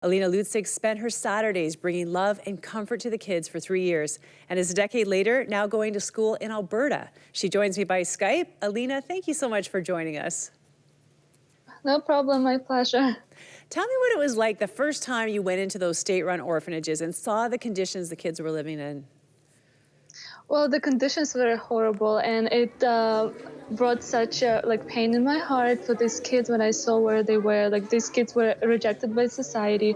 Alina Lutsyk spent her Saturdays bringing love and comfort to the kids for 3 years, and is a decade later now going to school in Alberta. She joins me by Skype. Alina, thank you so much for joining us. No problem, my pleasure. Tell me what it was like the first time you went into those state-run orphanages and saw the conditions the kids were living in. Well, the conditions were horrible, and it brought such a pain in my heart for these kids when I saw where they were. These kids were rejected by society,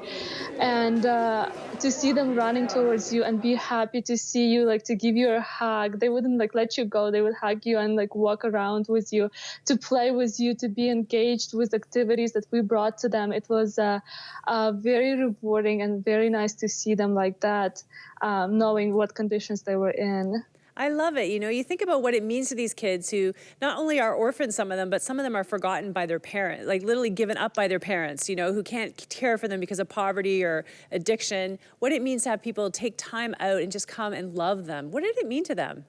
and to see them running towards you and be happy to see you, to give you a hug. They wouldn't let you go. They would hug you and walk around with you, to play with you, to be engaged with activities that we brought to them. It was very rewarding and very nice to see them like that, knowing what conditions they were in. I love it. You know, you think about what it means to these kids who not only are orphans, some of them, but some of them are forgotten by their parents, literally given up by their parents, who can't care for them because of poverty or addiction. What it means to have people take time out and just come and love them. What did it mean to them?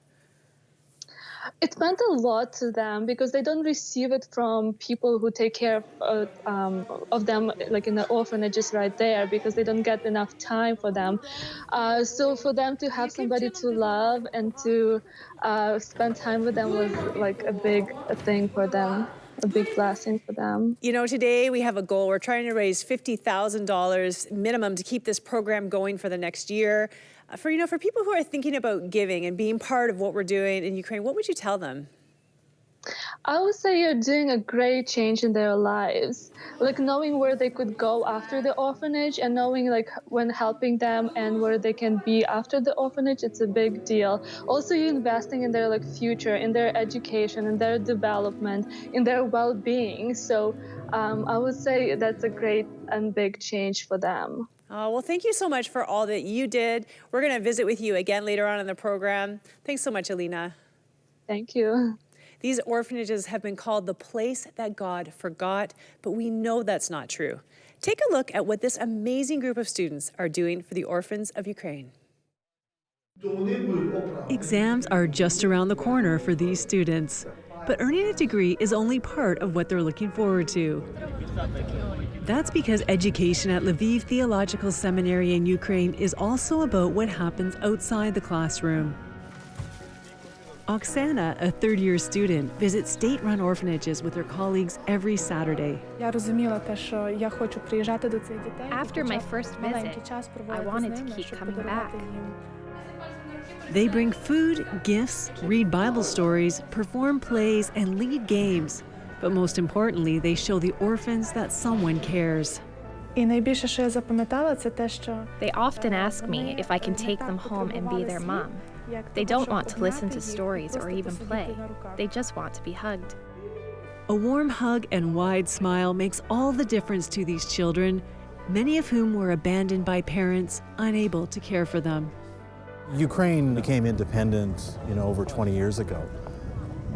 It meant a lot to them because they don't receive it from people who take care of them, in the orphanages right there, because they don't get enough time for them. So for them to have somebody to love and to spend time with them was a big thing for them. A big blessing for them. You know, today we have a goal. We're trying to raise $50,000 minimum to keep this program going for the next year. For people who are thinking about giving and being part of what we're doing in Ukraine, what would you tell them? I would say you're doing a great change in their lives. Knowing where they could go after the orphanage and knowing when helping them and where they can be after the orphanage, it's a big deal. Also, you're investing in their future, in their education, in their development, in their well-being. So I would say that's a great and big change for them. Oh, well, thank you so much for all that you did. We're going to visit with you again later on in the program. Thanks so much, Alina. Thank you. These orphanages have been called the place that God forgot, but we know that's not true. Take a look at what this amazing group of students are doing for the orphans of Ukraine. Exams are just around the corner for these students, but earning a degree is only part of what they're looking forward to. That's because education at Lviv Theological Seminary in Ukraine is also about what happens outside the classroom. Oksana, a third-year student, visits state-run orphanages with her colleagues every Saturday. After my first visit, I wanted to keep coming back. They bring food, gifts, read Bible stories, perform plays, and lead games. But most importantly, they show the orphans that someone cares. They often ask me if I can take them home and be their mom. They don't want to listen to stories or even play. They just want to be hugged. A warm hug and wide smile makes all the difference to these children, many of whom were abandoned by parents unable to care for them. Ukraine became independent, over 20 years ago.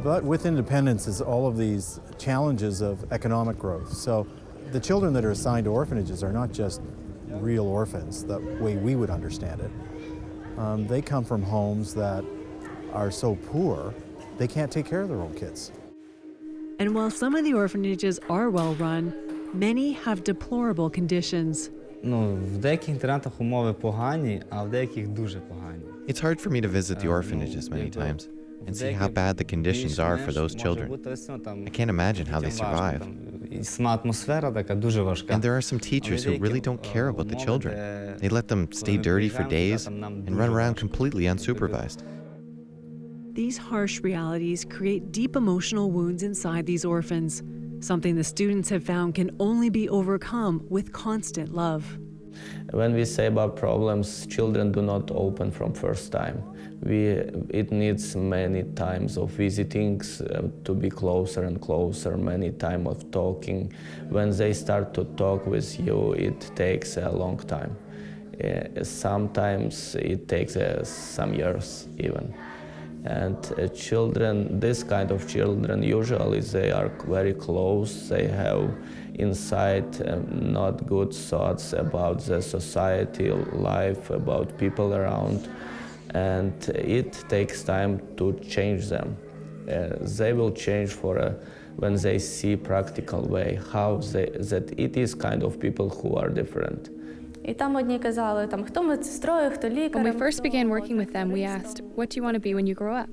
But with independence is all of these challenges of economic growth. So the children that are assigned to orphanages are not just real orphans, the way we would understand it. They come from homes that are so poor, they can't take care of their own kids. And while some of the orphanages are well run, many have deplorable conditions. It's hard for me to visit the orphanages many times and see how bad the conditions are for those children. I can't imagine how they survive. And there are some teachers who really don't care about the children. They let them stay dirty for days and run around completely unsupervised. These harsh realities create deep emotional wounds inside these orphans, something the students have found can only be overcome with constant love. When we say about problems, children do not open from first time. It needs many times of visitings to be closer and closer, many time of talking. When they start to talk with you, it takes a long time. Sometimes it takes some years even. And children, this kind of children, usually they are very close. They have inside not good thoughts about the society, life, about people around. And it takes time to change them. They will change when they see practical way, that it is kind of people who are different. When we first began working with them, we asked, "What do you want to be when you grow up?"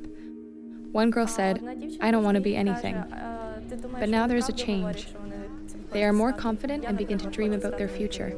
One girl said, "I don't want to be anything." But now there's a change. They are more confident and begin to dream about their future.